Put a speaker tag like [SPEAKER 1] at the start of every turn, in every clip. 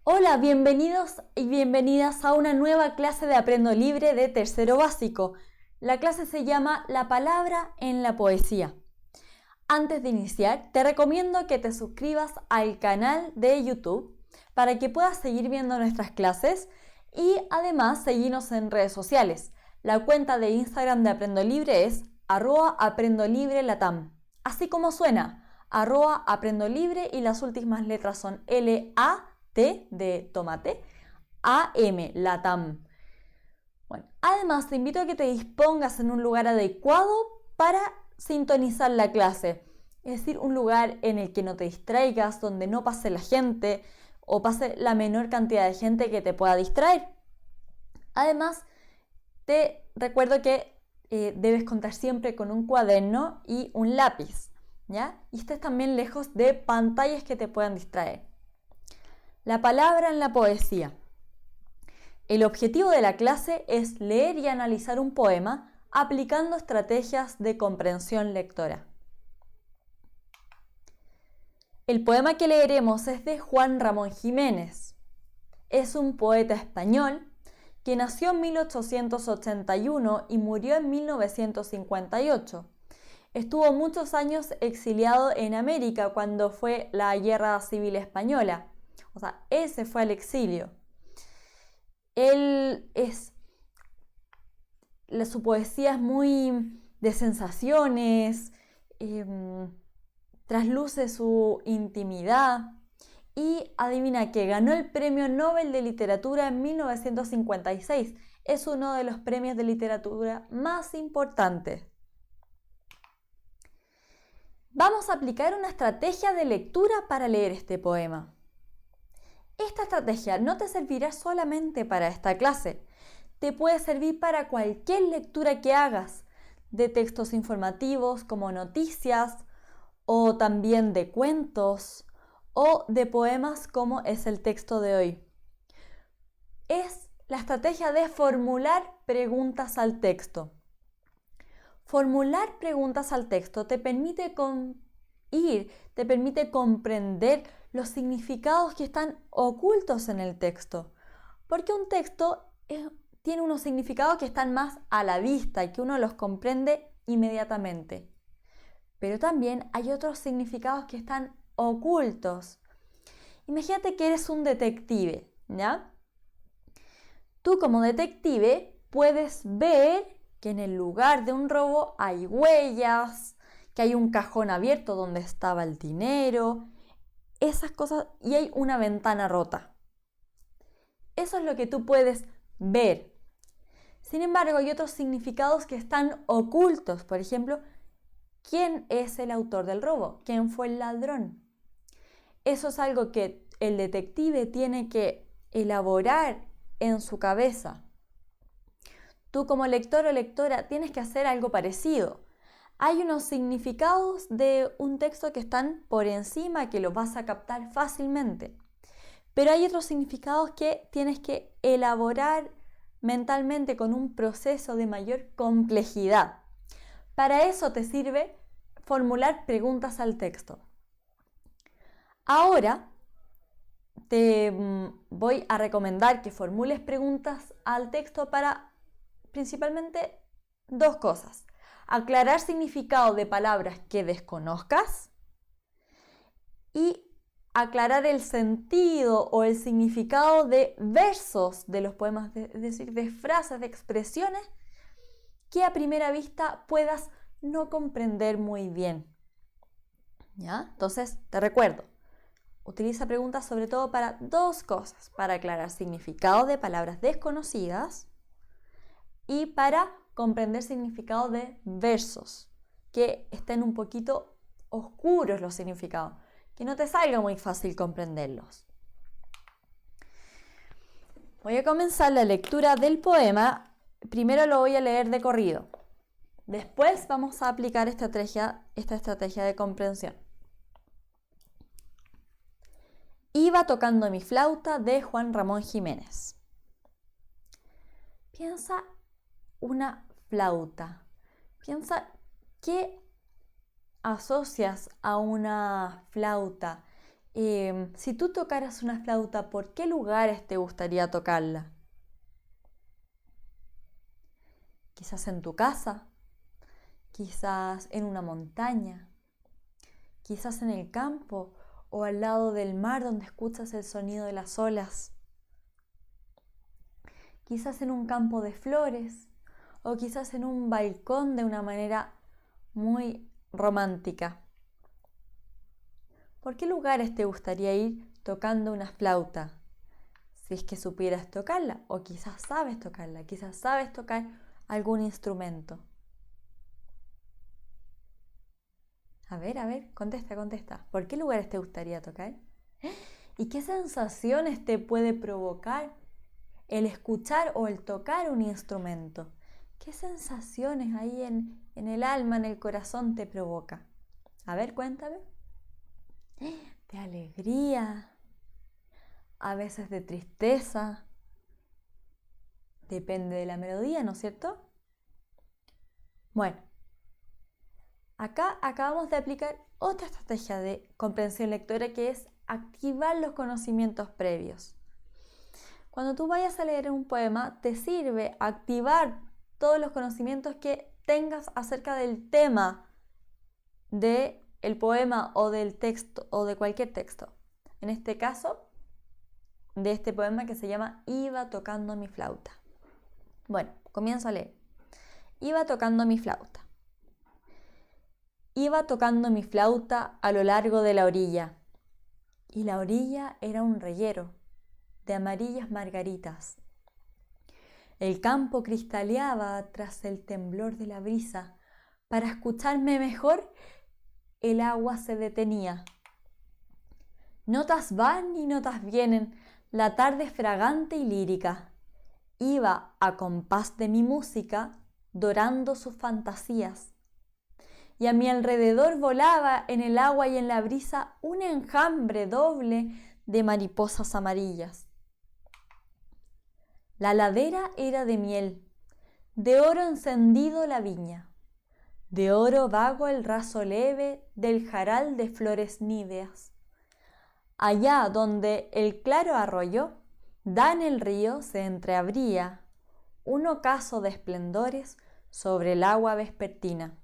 [SPEAKER 1] Hola, bienvenidos y bienvenidas a una nueva clase de Aprendo Libre de tercero básico. La clase se llama La palabra en la poesía. Antes de iniciar, te recomiendo que te suscribas al canal de YouTube para que puedas seguir viendo nuestras clases y además seguirnos en redes sociales. La cuenta de Instagram de Aprendo Libre es @aprendolibrelatam. Así como suena, @aprendolibre y las últimas letras son LAT de tomate, AM, Latam. Bueno, además te invito a que te dispongas en un lugar adecuado para sintonizar la clase. Es decir, un lugar en el que no te distraigas, donde no pase la gente o pase la menor cantidad de gente que te pueda distraer. Además, te recuerdo que debes contar siempre con un cuaderno y un lápiz, ¿ya? Y estés también lejos de pantallas que te puedan distraer. La palabra en la poesía. El objetivo de la clase es leer y analizar un poema aplicando estrategias de comprensión lectora. El poema que leeremos es de Juan Ramón Jiménez. Es un poeta español que nació en 1881 y murió en 1958. Estuvo muchos años exiliado en América cuando fue la Guerra Civil Española. O sea, él se fue al exilio. Su poesía es muy de sensaciones, trasluce su intimidad y adivina que ganó el Premio Nobel de Literatura en 1956. Es uno de los premios de literatura más importantes. Vamos a aplicar una estrategia de lectura para leer este poema. Esta estrategia no te servirá solamente para esta clase, te puede servir para cualquier lectura que hagas, de textos informativos como noticias, o también de cuentos, o de poemas como es el texto de hoy. Es la estrategia de formular preguntas al texto. Formular preguntas al texto te permite comprender los significados que están ocultos en el texto. Porque un texto tiene unos significados que están más a la vista y que uno los comprende inmediatamente. Pero también hay otros significados que están ocultos. Imagínate que eres un detective, ¿ya? Tú como detective puedes ver que en el lugar de un robo hay huellas, que hay un cajón abierto donde estaba el dinero, esas cosas, y hay una ventana rota. Eso es lo que tú puedes ver. Sin embargo, hay otros significados que están ocultos. Por ejemplo, ¿quién es el autor del robo? ¿Quién fue el ladrón? Eso es algo que el detective tiene que elaborar en su cabeza. Tú como lector o lectora tienes que hacer algo parecido. Hay unos significados de un texto que están por encima, que los vas a captar fácilmente. Pero hay otros significados que tienes que elaborar mentalmente con un proceso de mayor complejidad. Para eso te sirve formular preguntas al texto. Ahora te voy a recomendar que formules preguntas al texto para principalmente dos cosas. Aclarar significado de palabras que desconozcas y aclarar el sentido o el significado de versos de los poemas, es decir, de frases, de expresiones que a primera vista puedas no comprender muy bien. ¿Ya? Entonces, te recuerdo, utiliza preguntas sobre todo para dos cosas: para aclarar significado de palabras desconocidas y para comprender significado de versos, que estén un poquito oscuros los significados, que no te salga muy fácil comprenderlos. Voy a comenzar la lectura del poema. Primero lo voy a leer de corrido. Después vamos a aplicar esta estrategia de comprensión. Iba tocando mi flauta, de Juan Ramón Jiménez. Piensa una flauta. Piensa qué asocias a una flauta. Si tú tocaras una flauta, ¿por qué lugares te gustaría tocarla? Quizás en tu casa, quizás en una montaña, quizás en el campo o al lado del mar donde escuchas el sonido de las olas. Quizás en un campo de flores o quizás en un balcón de una manera muy romántica. ¿Por qué lugares te gustaría ir tocando una flauta? Si es que supieras tocarla o quizás sabes tocarla, quizás sabes tocar algún instrumento. A ver, contesta. ¿Por qué lugares te gustaría tocar? ¿Y qué sensaciones te puede provocar el escuchar o el tocar un instrumento? ¿Qué sensaciones ahí en el alma, en el corazón te provoca? A ver, cuéntame. De alegría, a veces de tristeza. Depende de la melodía, ¿no es cierto? Bueno, acá acabamos de aplicar otra estrategia de comprensión lectora que es activar los conocimientos previos. Cuando tú vayas a leer un poema, te sirve activar todos los conocimientos que tengas acerca del tema del poema o del texto o de cualquier texto. En este caso, de este poema que se llama Iba tocando mi flauta. Bueno, comienzo a leer. Iba tocando mi flauta. Iba tocando mi flauta a lo largo de la orilla. Y la orilla era un reguero de amarillas margaritas. El campo cristaleaba tras el temblor de la brisa. Para escucharme mejor, el agua se detenía. Notas van y notas vienen, la tarde es fragante y lírica. Iba a compás de mi música, dorando sus fantasías. Y a mi alrededor volaba en el agua y en la brisa un enjambre doble de mariposas amarillas. La ladera era de miel, de oro encendido la viña, de oro vago el raso leve del jaral de flores níveas. Allá donde el claro arroyo da en el río se entreabría un ocaso de esplendores sobre el agua vespertina.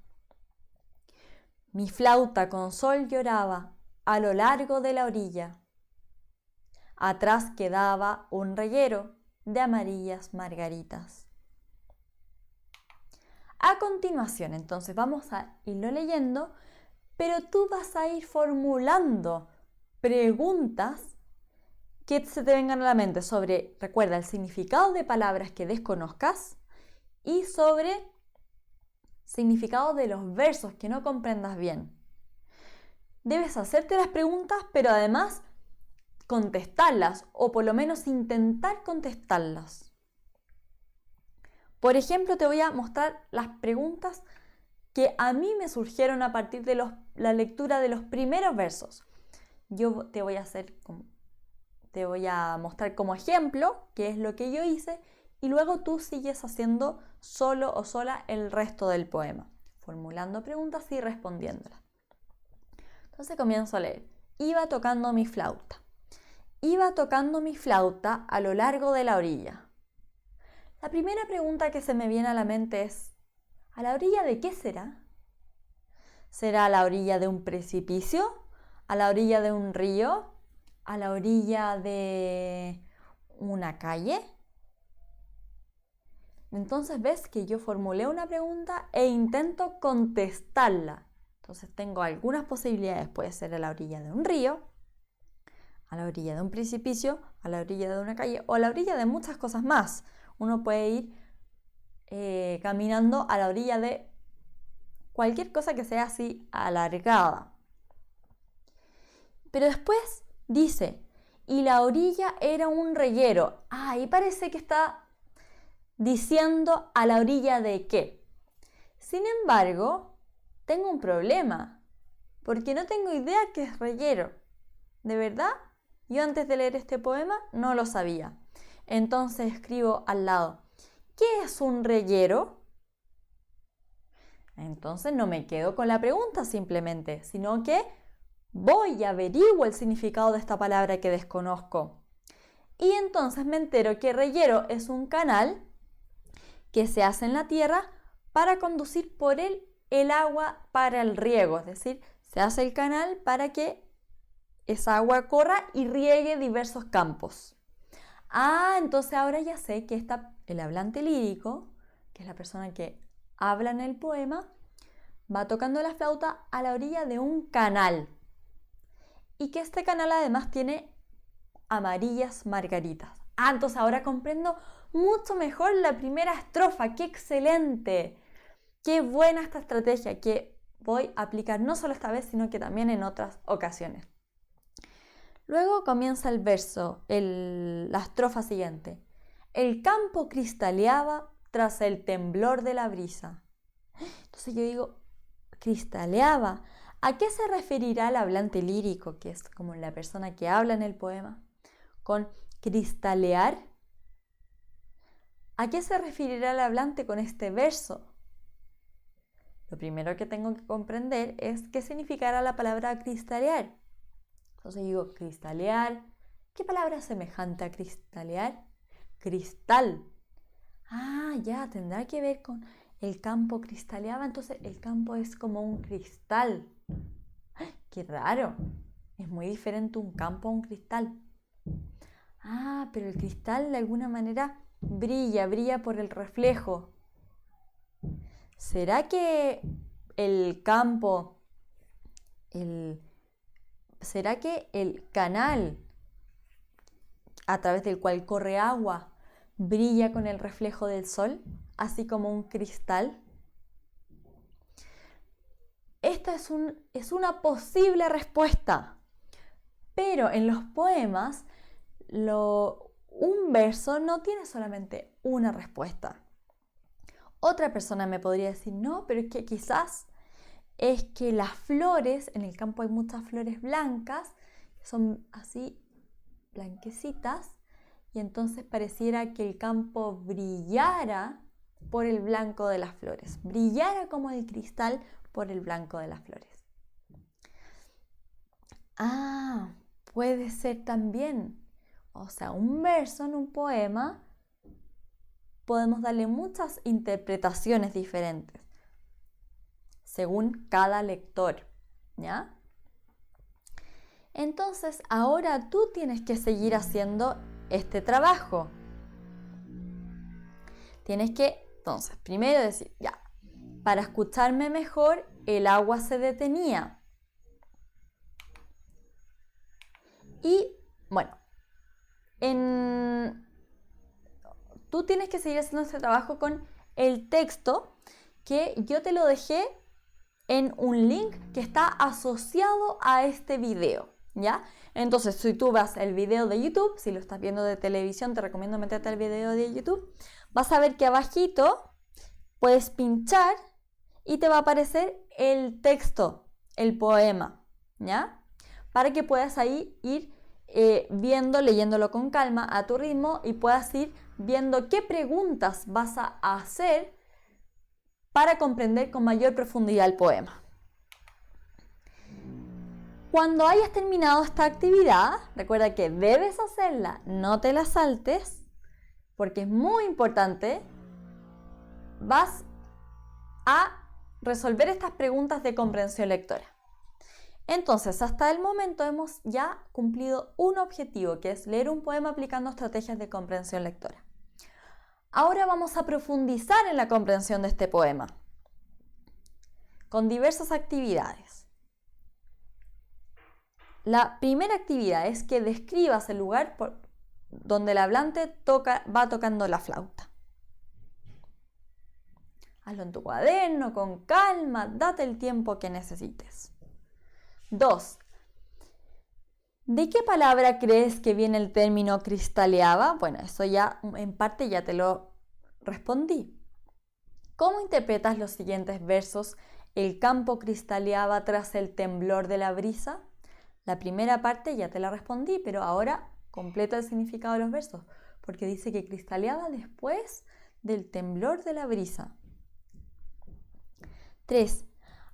[SPEAKER 1] Mi flauta con sol lloraba a lo largo de la orilla. Atrás quedaba un reguero de amarillas margaritas. A continuación, entonces, vamos a irlo leyendo, pero tú vas a ir formulando preguntas que se te vengan a la mente sobre, recuerda, el significado de palabras que desconozcas y sobre significado de los versos que no comprendas bien. Debes hacerte las preguntas, pero además contestarlas o por lo menos intentar contestarlas. Por ejemplo, te voy a mostrar las preguntas que a mí me surgieron a partir de la lectura de los primeros versos. Yo te voy a mostrar como ejemplo qué es lo que yo hice y luego tú sigues haciendo solo o sola el resto del poema, formulando preguntas y respondiéndolas. Entonces comienzo a leer. Iba tocando mi flauta. Iba tocando mi flauta a lo largo de la orilla. La primera pregunta que se me viene a la mente es, ¿a la orilla de qué será? ¿Será a la orilla de un precipicio? ¿A la orilla de un río? ¿A la orilla de una calle? Entonces ves que yo formulé una pregunta e intento contestarla. Entonces tengo algunas posibilidades. Puede ser a la orilla de un río, a la orilla de un precipicio, a la orilla de una calle o a la orilla de muchas cosas más. Uno puede ir caminando a la orilla de cualquier cosa que sea así alargada. Pero después dice, y la orilla era un reguero. Y parece que está diciendo a la orilla de qué. Sin embargo, tengo un problema, porque no tengo idea qué es reguero. ¿De verdad? Yo antes de leer este poema no lo sabía. Entonces escribo al lado, ¿qué es un reguero? Entonces no me quedo con la pregunta simplemente, sino que voy y averiguo el significado de esta palabra que desconozco. Y entonces me entero que reguero es un canal que se hace en la tierra para conducir por él el agua para el riego. Es decir, se hace el canal para que esa agua corra y riegue diversos campos. Entonces ahora ya sé que el hablante lírico, que es la persona que habla en el poema, va tocando la flauta a la orilla de un canal. Y que este canal además tiene amarillas margaritas. Entonces ahora comprendo mucho mejor la primera estrofa. ¡Qué excelente! ¡Qué buena esta estrategia que voy a aplicar no solo esta vez, sino que también en otras ocasiones! Luego comienza el verso, la estrofa siguiente. El campo cristaleaba tras el temblor de la brisa. Entonces yo digo, cristaleaba. ¿A qué se referirá el hablante lírico, que es como la persona que habla en el poema, con cristalear? ¿A qué se referirá el hablante con este verso? Lo primero que tengo que comprender es qué significará la palabra cristalear. Entonces digo, cristalear. ¿Qué palabra es semejante a cristalear? Cristal. Ya, tendrá que ver con el campo cristaleaba, entonces el campo es como un cristal. ¡Qué raro! Es muy diferente un campo a un cristal. Pero el cristal de alguna manera brilla por el reflejo. ¿Será que el campo, será que el canal a través del cual corre agua brilla con el reflejo del sol, así como un cristal? Esta es una posible respuesta, pero en los poemas un verso no tiene solamente una respuesta. Otra persona me podría decir, no, pero es que quizás es que las flores, en el campo hay muchas flores blancas, son así blanquecitas, y entonces pareciera que el campo brillara por el blanco de las flores, brillara como el cristal por el blanco de las flores. Puede ser también, o sea, un verso en un poema podemos darle muchas interpretaciones diferentes según cada lector, ¿ya? Entonces, ahora tú tienes que seguir haciendo este trabajo. Tienes que, entonces, primero decir, ya, para escucharme mejor, el agua se detenía. Y, bueno, tú tienes que seguir haciendo este trabajo con el texto que yo te lo dejé en un link que está asociado a este video, ¿ya? Entonces, si tú vas al video de YouTube, si lo estás viendo de televisión, te recomiendo meterte al video de YouTube, vas a ver que abajito puedes pinchar y te va a aparecer el texto, el poema, ¿ya? Para que puedas ahí ir leyéndolo con calma a tu ritmo y puedas ir viendo qué preguntas vas a hacer para comprender con mayor profundidad el poema. Cuando hayas terminado esta actividad, recuerda que debes hacerla, no te la saltes, porque es muy importante. Vas a resolver estas preguntas de comprensión lectora. Entonces, hasta el momento hemos ya cumplido un objetivo, que es leer un poema aplicando estrategias de comprensión lectora. Ahora vamos a profundizar en la comprensión de este poema, con diversas actividades. La primera actividad es que describas el lugar donde el hablante va tocando la flauta. Hazlo en tu cuaderno, con calma, date el tiempo que necesites. 2. ¿De qué palabra crees que viene el término cristaleaba? Bueno, eso ya en parte ya te lo respondí. ¿Cómo interpretas los siguientes versos? El campo cristaleaba tras el temblor de la brisa. La primera parte ya te la respondí, pero ahora completa el significado de los versos, porque dice que cristaleaba después del temblor de la brisa. 3.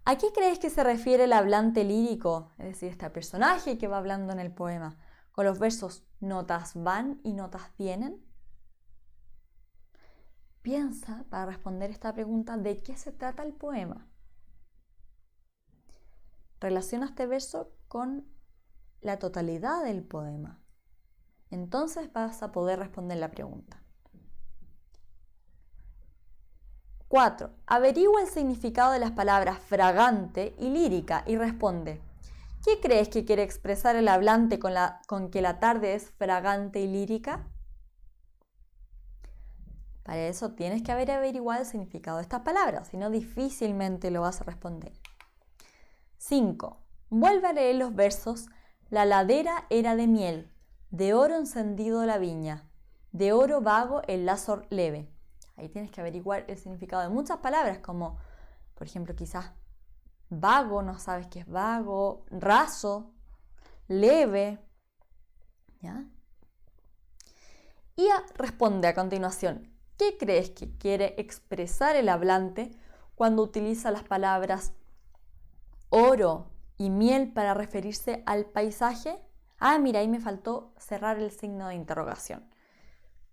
[SPEAKER 1] ¿A qué crees que se refiere el hablante lírico? Es decir, este personaje que va hablando en el poema, con los versos notas van y notas vienen. Piensa para responder esta pregunta de qué se trata el poema. Relaciona este verso con la totalidad del poema. Entonces vas a poder responder la pregunta. 4. Averigua el significado de las palabras fragante y lírica y responde. ¿Qué crees que quiere expresar el hablante con que la tarde es fragante y lírica? Para eso tienes que haber averiguado el significado de estas palabras, si no difícilmente lo vas a responder. 5. Vuelve a leer los versos. La ladera era de miel, de oro encendido la viña, de oro vago el lazo leve. Ahí tienes que averiguar el significado de muchas palabras, como, por ejemplo, quizás vago, no sabes qué es vago, raso, leve, ¿ya? Y responde a continuación, ¿qué crees que quiere expresar el hablante cuando utiliza las palabras oro y miel para referirse al paisaje? Mira, ahí me faltó cerrar el signo de interrogación.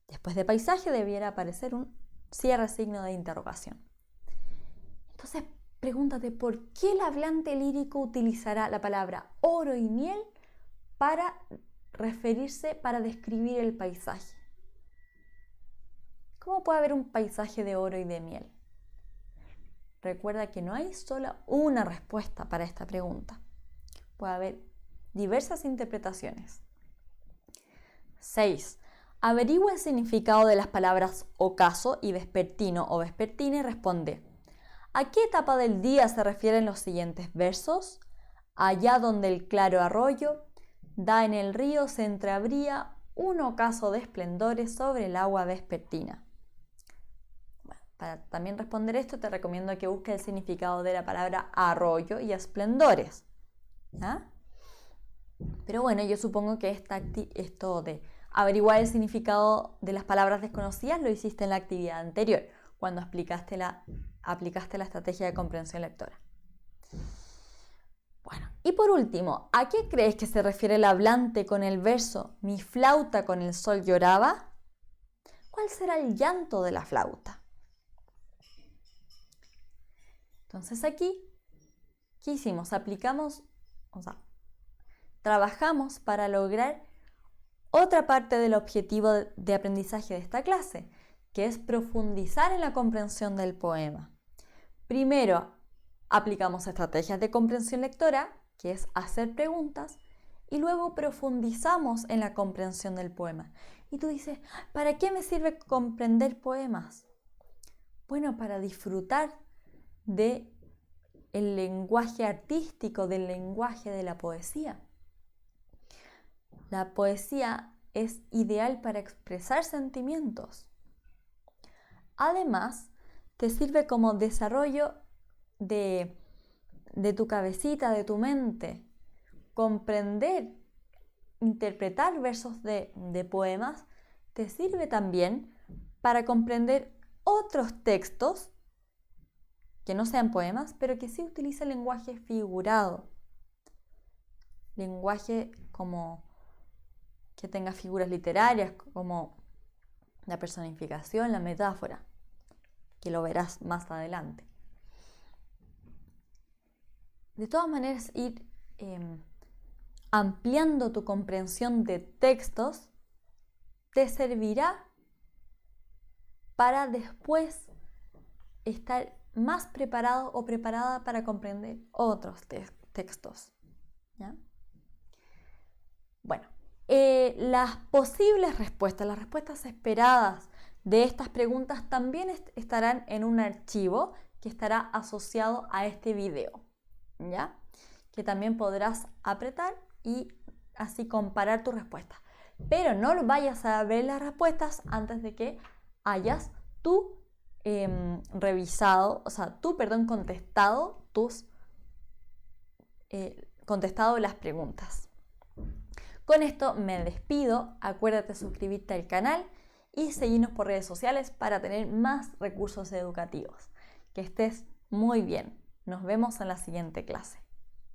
[SPEAKER 1] Después de paisaje debiera aparecer un cierre signo de interrogación. Entonces, pregúntate por qué el hablante lírico utilizará la palabra oro y miel para referirse, para describir el paisaje. ¿Cómo puede haber un paisaje de oro y de miel? Recuerda que no hay solo una respuesta para esta pregunta. Puede haber diversas interpretaciones. 6. Averigua el significado de las palabras ocaso y vespertino o vespertina y responde. ¿A qué etapa del día se refieren los siguientes versos? Allá donde el claro arroyo da en el río se entreabría un ocaso de esplendores sobre el agua vespertina. Bueno, para también responder esto te recomiendo que busques el significado de la palabra arroyo y esplendores. ¿Ah? Pero bueno, yo supongo que esto de averiguar el significado de las palabras desconocidas lo hiciste en la actividad anterior, cuando aplicaste la estrategia de comprensión lectora. Bueno, y por último, ¿a qué crees que se refiere el hablante con el verso mi flauta con el sol lloraba? ¿Cuál será el llanto de la flauta? Entonces aquí, ¿qué hicimos? Trabajamos para lograr otra parte del objetivo de aprendizaje de esta clase, que es profundizar en la comprensión del poema. Primero, aplicamos estrategias de comprensión lectora, que es hacer preguntas, y luego profundizamos en la comprensión del poema. Y tú dices, ¿para qué me sirve comprender poemas? Bueno, para disfrutar del lenguaje artístico, del lenguaje de la poesía. La poesía es ideal para expresar sentimientos. Además, te sirve como desarrollo de tu cabecita, de tu mente. Comprender, interpretar versos de poemas te sirve también para comprender otros textos que no sean poemas, pero que sí utilicen lenguaje figurado. Lenguaje como que tenga figuras literarias, como la personificación, la metáfora, que lo verás más adelante. De todas maneras, ir ampliando tu comprensión de textos te servirá para después estar más preparado o preparada para comprender otros textos. ¿Ya? Bueno, las posibles respuestas, las respuestas esperadas de estas preguntas también estarán en un archivo que estará asociado a este video, ¿ya? Que también podrás apretar y así comparar tu respuesta. Pero no vayas a ver las respuestas antes de que hayas tú contestado las preguntas. Con esto me despido. Acuérdate de suscribirte al canal y seguirnos por redes sociales para tener más recursos educativos. Que estés muy bien. Nos vemos en la siguiente clase.